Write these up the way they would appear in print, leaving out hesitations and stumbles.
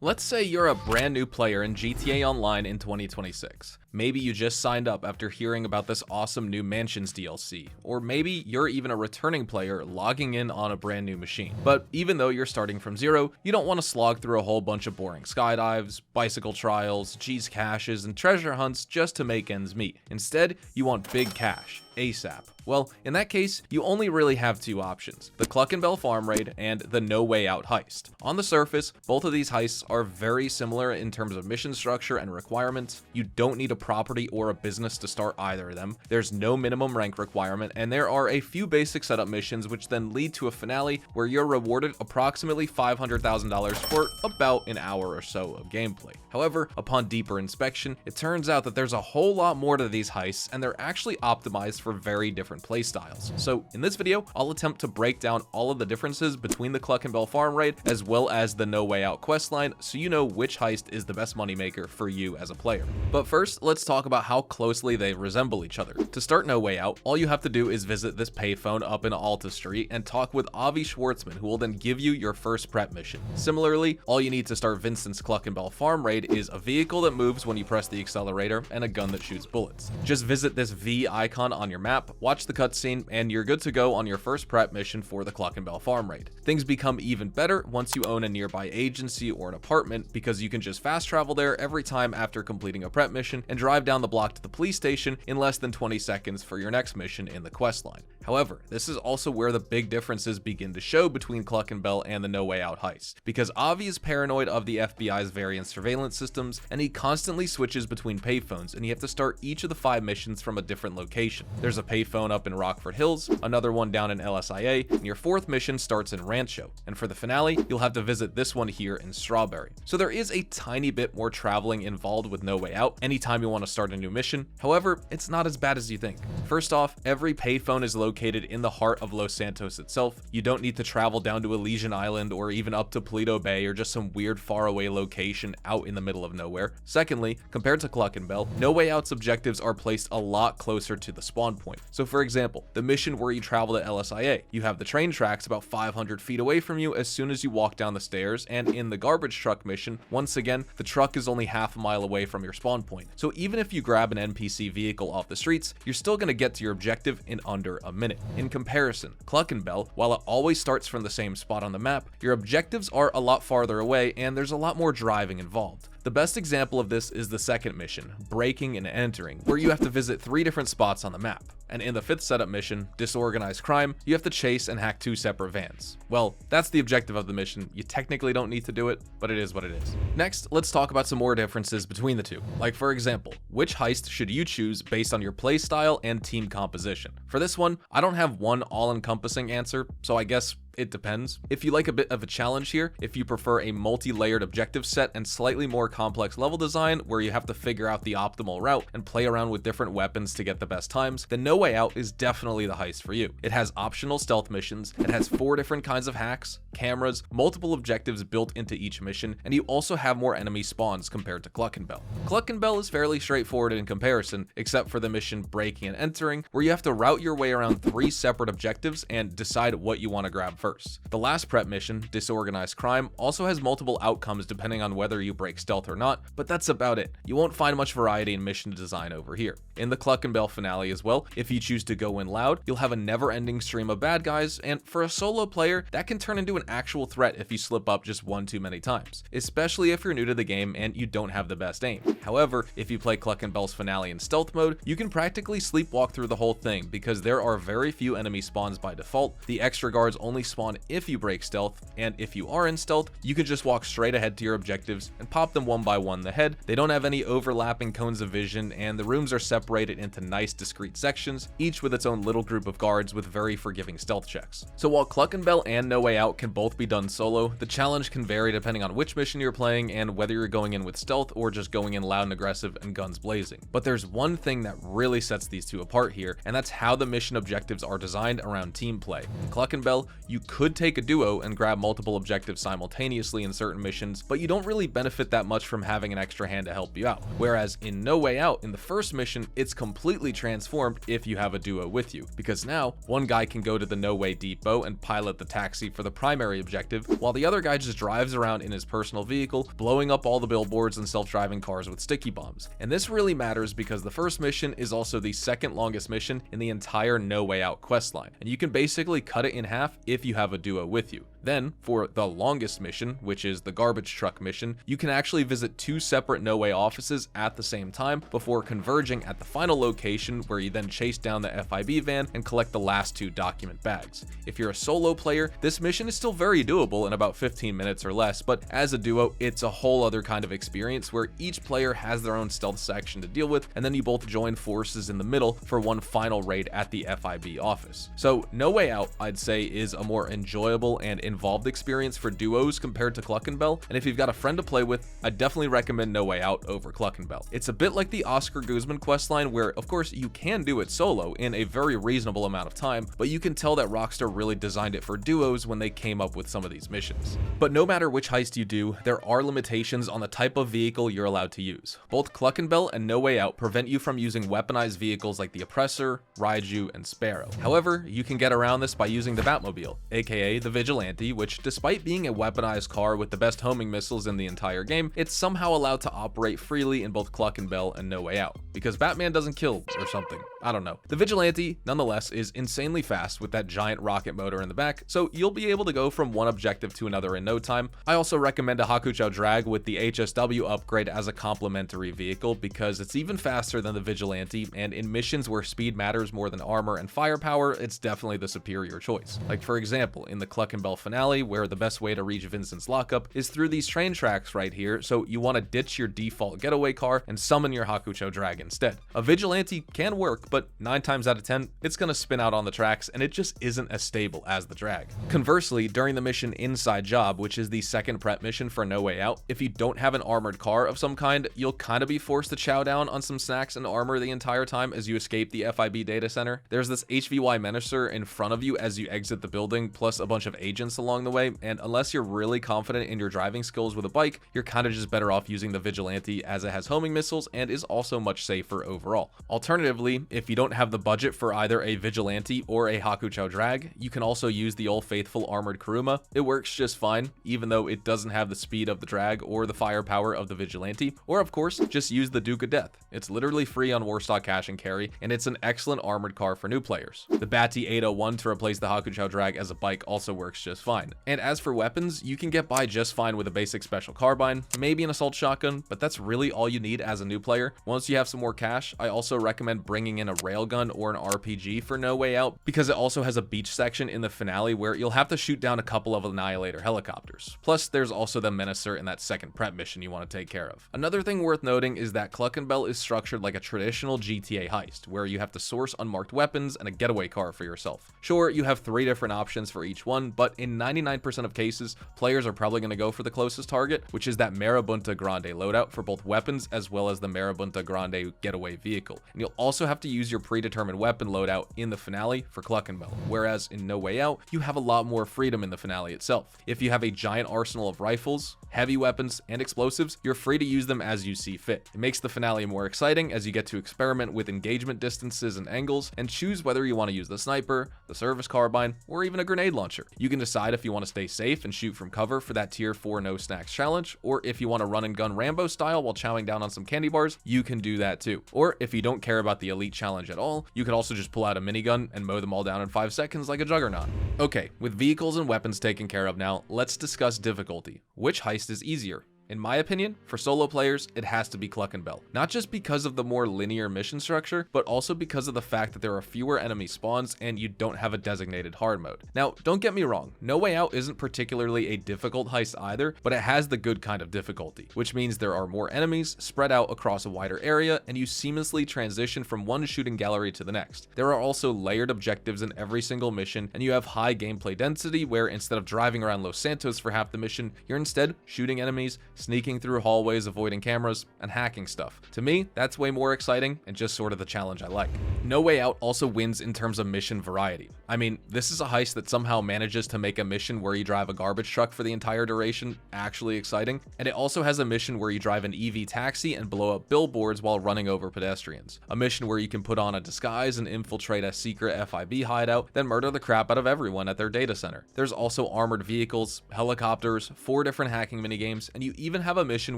Let's say you're a brand new player in GTA Online in 2026. Maybe you just signed up after hearing about this awesome new Mansions DLC, or maybe you're even a returning player logging in on a brand new machine. But even though you're starting from zero, you don't want to slog through a whole bunch of boring skydives, bicycle trials, cheese caches, and treasure hunts just to make ends meet. Instead, you want big cash, ASAP. Well, in that case, you only really have two options, the Cluckin Bell Farm Raid and the KnoWay Out Heist. On the surface, both of these heists are very similar in terms of mission structure and requirements. You don't need a property or a business to start either of them. There's no minimum rank requirement, and there are a few basic setup missions which then lead to a finale where you're rewarded approximately $500,000 for about an hour or so of gameplay. However, upon deeper inspection, it turns out that there's a whole lot more to these heists, and they're actually optimized for very different playstyles. So in this video, I'll attempt to break down all of the differences between the Cluckin Bell Farm Raid as well as the KnoWay Out questline, so you know which heist is the best moneymaker for you as a player. But first, let's talk about how closely they resemble each other. To start KnoWay Out, all you have to do is visit this payphone up in Alta Street and talk with Avi Schwartzman, who will then give you your first prep mission. Similarly, all you need to start Vincent's Cluckin Bell Farm Raid is a vehicle that moves when you press the accelerator and a gun that shoots bullets. Just visit this V icon on your map, watch the cutscene, and you're good to go on your first prep mission for the Cluckin Bell Farm Raid. Things become even better once you own a nearby agency or an apartment, because you can just fast travel there every time after completing a prep mission and drive down the block to the police station in less than 20 seconds for your next mission in the questline. However, this is also where the big differences begin to show between Cluckin Bell and the KnoWay Out heist, because Avi is paranoid of the FBI's variant surveillance systems, and he constantly switches between payphones, and you have to start each of the 5 missions from a different location. There's a payphone up in Rockford Hills, another one down in LSIA, and your 4th mission starts in Rancho. And for the finale, you'll have to visit this one here in Strawberry. So there is a tiny bit more traveling involved with KnoWay Out anytime you want to start a new mission. However, it's not as bad as you think. First off, every payphone is located in the heart of Los Santos itself. You don't need to travel down to Elysian Island or even up to Paleto Bay or just some weird faraway location out in the middle of nowhere. Secondly, compared to Cluckin Bell, KnoWay Out's objectives are placed a lot closer to the spawn point. So for example, the mission where you travel to LSIA, you have the train tracks about 500 feet away from you as soon as you walk down the stairs, and in the garbage truck mission, once again, the truck is only half a mile away from your spawn point. So even if you grab an NPC vehicle off the streets, you're still going to get to your objective in under a minute. In comparison, Cluckin Bell, while it always starts from the same spot on the map, your objectives are a lot farther away and there's a lot more driving involved. The best example of this is the second mission, Breaking and Entering, where you have to visit 3 different spots on the map. And in the 5th setup mission, Disorganized Crime, you have to chase and hack 2 separate vans. Well, that's the objective of the mission. You technically don't need to do it, but it is what it is. Next, let's talk about some more differences between the two. Like for example, which heist should you choose based on your playstyle and team composition? For this one, I don't have one all-encompassing answer, so I guess it depends. If you like a bit of a challenge here, if you prefer a multi-layered objective set and slightly more complex level design where you have to figure out the optimal route and play around with different weapons to get the best times, then KnoWay Out is definitely the heist for you. It has optional stealth missions, it has 4 different kinds of hacks, cameras, multiple objectives built into each mission, and you also have more enemy spawns compared to Cluckin Bell. Cluckin Bell is fairly straightforward in comparison, except for the mission Breaking and Entering, where you have to route your way around 3 separate objectives and decide what you want to grab first. The last prep mission, Disorganized Crime, also has multiple outcomes depending on whether you break stealth or not, but that's about it. You won't find much variety in mission design over here. In the Cluckin Bell finale as well, if you choose to go in loud, you'll have a never-ending stream of bad guys, and for a solo player, that can turn into an actual threat if you slip up just one too many times, especially if you're new to the game and you don't have the best aim. However, if you play Cluckin Bell's finale in stealth mode, you can practically sleepwalk through the whole thing because there are very few enemy spawns by default. The extra guards only spawn if you break stealth, and if you are in stealth, you can just walk straight ahead to your objectives and pop them one by one in the head. They don't have any overlapping cones of vision, and the rooms are separated into nice discrete sections, each with its own little group of guards with very forgiving stealth checks. So while Cluckin Bell and KnoWay Out can both be done solo, the challenge can vary depending on which mission you're playing and whether you're going in with stealth or just going in loud and aggressive and guns blazing. But there's one thing that really sets these two apart here, and that's how the mission objectives are designed around team play. In Cluckin Bell, you You could take a duo and grab multiple objectives simultaneously in certain missions, but you don't really benefit that much from having an extra hand to help you out. Whereas in KnoWay Out, in the first mission, it's completely transformed if you have a duo with you, because now one guy can go to the KnoWay depot and pilot the taxi for the primary objective, while the other guy just drives around in his personal vehicle, blowing up all the billboards and self-driving cars with sticky bombs. And this really matters because the first mission is also the second longest mission in the entire KnoWay Out questline, and you can basically cut it in half if you have a duo with you. Then, for the longest mission, which is the garbage truck mission, you can actually visit 2 separate KnoWay offices at the same time before converging at the final location, where you then chase down the FIB van and collect the last 2 document bags. If you're a solo player, this mission is still very doable in about 15 minutes or less, but as a duo, it's a whole other kind of experience where each player has their own stealth section to deal with, and then you both join forces in the middle for one final raid at the FIB office. So KnoWay Out, I'd say, is a more enjoyable and involved experience for duos compared to Cluckin Bell, and if you've got a friend to play with, I definitely recommend KnoWay Out over Cluckin Bell. It's a bit like the Oscar Guzman questline, where of course you can do it solo in a very reasonable amount of time, but you can tell that Rockstar really designed it for duos when they came up with some of these missions. But no matter which heist you do, there are limitations on the type of vehicle you're allowed to use. Both Cluckin Bell and KnoWay Out prevent you from using weaponized vehicles like the Oppressor, Raiju, and Sparrow. However, you can get around this by using the Batmobile, aka the Vigilante, which despite being a weaponized car with the best homing missiles in the entire game, it's somehow allowed to operate freely in both Cluckin Bell and KnoWay Out, because Batman doesn't kill or something. I don't know. The Vigilante, nonetheless, is insanely fast with that giant rocket motor in the back, so you'll be able to go from one objective to another in no time. I also recommend a Hakuchou Drag with the HSW upgrade as a complementary vehicle, because it's even faster than the Vigilante, and in missions where speed matters more than armor and firepower, it's definitely the superior choice. Like for example, in the Cluckin Bell finale, where the best way to reach Vincent's lockup is through these train tracks right here, so you want to ditch your default getaway car and summon your Hakuchou Drag instead. A Vigilante can work, but 9 times out of 10, it's going to spin out on the tracks, and it just isn't as stable as the drag. Conversely, during the mission Inside Job, which is the second prep mission for KnoWay Out, if you don't have an armored car of some kind, you'll kind of be forced to chow down on some snacks and armor the entire time as you escape the FIB data center. There's this HVY Menacer in front of you as you exit the building, plus a bunch of agents along the way, and unless you're really confident in your driving skills with a bike, you're kind of just better off using the Vigilante, as it has homing missiles and is also much safer overall. Alternatively, if you don't have the budget for either a Vigilante or a Hakuchou Drag, you can also use the old faithful armored Kuruma. It works just fine, even though it doesn't have the speed of the Drag or the firepower of the Vigilante. Or of course, just use the Duke of Death. It's literally free on Warstock Cash and Carry, and it's an excellent armored car for new players. The Batty 801 to replace the Hakuchou Drag as a bike also works just fine. And as for weapons, you can get by just fine with a basic special carbine, maybe an assault shotgun, but that's really all you need as a new player. Once you have some more cash, I also recommend bringing in a railgun or an RPG for KnoWay Out, because it also has a beach section in the finale where you'll have to shoot down a couple of Annihilator helicopters. Plus, there's also the Menacer in that second prep mission you want to take care of. Another thing worth noting is that Cluckin Bell is structured like a traditional GTA heist, where you have to source unmarked weapons and a getaway car for yourself. Sure, you have 3 different options for each one, but in 99% of cases, players are probably going to go for the closest target, which is that Marabunta Grande loadout for both weapons as well as the Marabunta Grande getaway vehicle. And you'll also have to use your predetermined weapon loadout in the finale for Cluckin Bell, whereas in KnoWay Out, you have a lot more freedom in the finale itself. If you have a giant arsenal of rifles, heavy weapons, and explosives, you're free to use them as you see fit. It makes the finale more exciting as you get to experiment with engagement distances and angles, and choose whether you want to use the sniper, the service carbine, or even a grenade launcher. You can decide if you want to stay safe and shoot from cover for that tier 4 no snacks challenge, or if you want to run and gun Rambo style while chowing down on some candy bars, you can do that too. Or if you don't care about the elite challenge at all, you could also just pull out a minigun and mow them all down in 5 seconds like a juggernaut. Okay, with vehicles and weapons taken care of now, let's discuss difficulty. Which heist is easier? In my opinion, for solo players, it has to be Cluckin Bell. Not just because of the more linear mission structure, but also because of the fact that there are fewer enemy spawns and you don't have a designated hard mode. Now, don't get me wrong, KnoWay Out isn't particularly a difficult heist either, but it has the good kind of difficulty, which means there are more enemies spread out across a wider area, and you seamlessly transition from one shooting gallery to the next. There are also layered objectives in every single mission, and you have high gameplay density where instead of driving around Los Santos for half the mission, you're instead shooting enemies, sneaking through hallways, avoiding cameras, and hacking stuff. To me, that's way more exciting and just sort of the challenge I like. KnoWay Out also wins in terms of mission variety. I mean, this is a heist that somehow manages to make a mission where you drive a garbage truck for the entire duration actually exciting, and it also has a mission where you drive an EV taxi and blow up billboards while running over pedestrians. A mission where you can put on a disguise and infiltrate a secret FIB hideout, then murder the crap out of everyone at their data center. There's also armored vehicles, helicopters, 4 different hacking minigames, and you even have a mission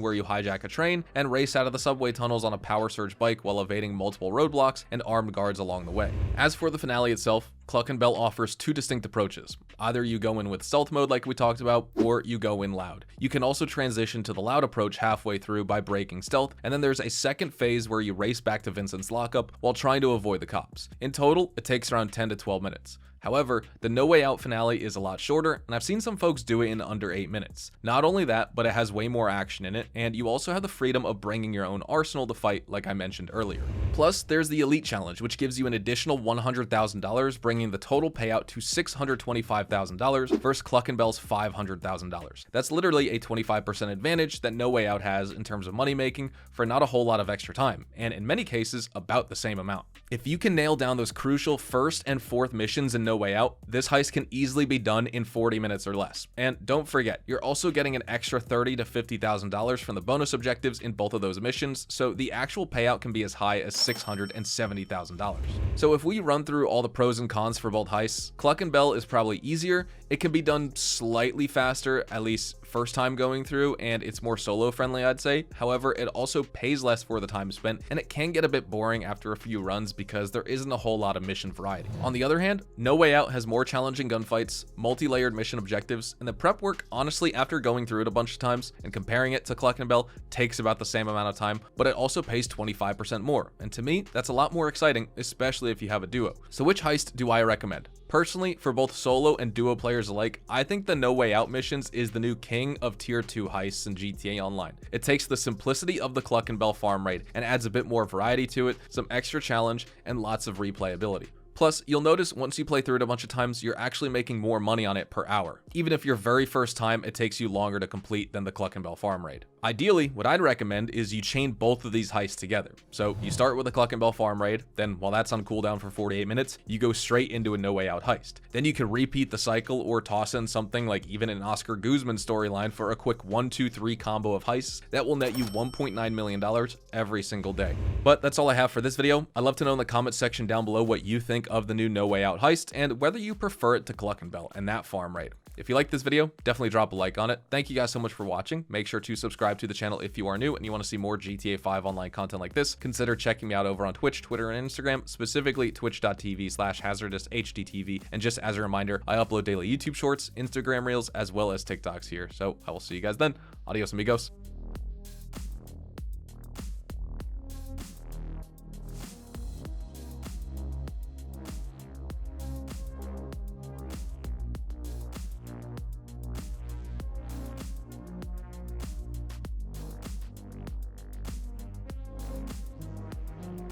where you hijack a train and race out of the subway tunnels on a power surge bike while evading multiple roadblocks and armed guards along the way. As for the finale itself, Cluckin Bell offers 2 distinct approaches. Either you go in with stealth mode like we talked about, or you go in loud. You can also transition to the loud approach halfway through by breaking stealth, and then there's a second phase where you race back to Vincent's lockup while trying to avoid the cops. In total, it takes around 10 to 12 minutes. However, the KnoWay Out finale is a lot shorter, and I've seen some folks do it in under 8 minutes. Not only that, but it has way more action in it, and you also have the freedom of bringing your own arsenal to fight like I mentioned earlier. Plus, there's the Elite Challenge, which gives you an additional $100,000, bringing the total payout to $625,000 versus Cluckin Bell's $500,000. That's literally a 25% advantage that KnoWay Out has in terms of money making for not a whole lot of extra time, and in many cases, about the same amount. If you can nail down those crucial first and fourth missions in KnoWay Out, this heist can easily be done in 40 minutes or less. And don't forget, you're also getting an extra $30,000 to $50,000 from the bonus objectives in both of those missions, so the actual payout can be as high as $670,000. So if we run through all the pros and cons for both heists, Cluckin Bell is probably easier. It can be done slightly faster, at least first time going through, and it's more solo friendly, I'd say. However, it also pays less for the time spent, and it can get a bit boring after a few runs because there isn't a whole lot of mission variety. On the other hand, KnoWay Out has more challenging gunfights, multi-layered mission objectives, and the prep work, honestly, after going through it a bunch of times and comparing it to Cluckin Bell, takes about the same amount of time, but it also pays 25% more. And to me, that's a lot more exciting, especially if you have a duo. So which heist do I recommend? Personally, for both solo and duo players alike, I think the KnoWay Out missions is the new king of tier 2 heists in GTA Online. It takes the simplicity of the Cluckin Bell Farm Raid and adds a bit more variety to it, some extra challenge, and lots of replayability. Plus, you'll notice once you play through it a bunch of times, you're actually making more money on it per hour, even if your very first time it takes you longer to complete than the Cluckin Bell Farm Raid. Ideally, what I'd recommend is you chain both of these heists together. So you start with a Cluckin Bell Farm Raid, then while that's on cooldown for 48 minutes, you go straight into a KnoWay Out heist. Then you can repeat the cycle or toss in something like even an Oscar Guzman storyline for a quick 1-2-3 combo of heists that will net you $1.9 million every single day. But that's all I have for this video. I'd love to know in the comment section down below what you think of the new KnoWay Out heist and whether you prefer it to Cluckin Bell and that farm raid. If you like this video, definitely drop a like on it. Thank you guys so much for watching. Make sure to subscribe to the channel if you are new and you want to see more GTA 5 online content like this. Consider checking me out over on Twitch, Twitter, and Instagram, specifically twitch.tv/hazardoushtv. And just as a reminder, I upload daily YouTube shorts, Instagram reels, as well as TikToks here. So I will see you guys then. Adios, amigos.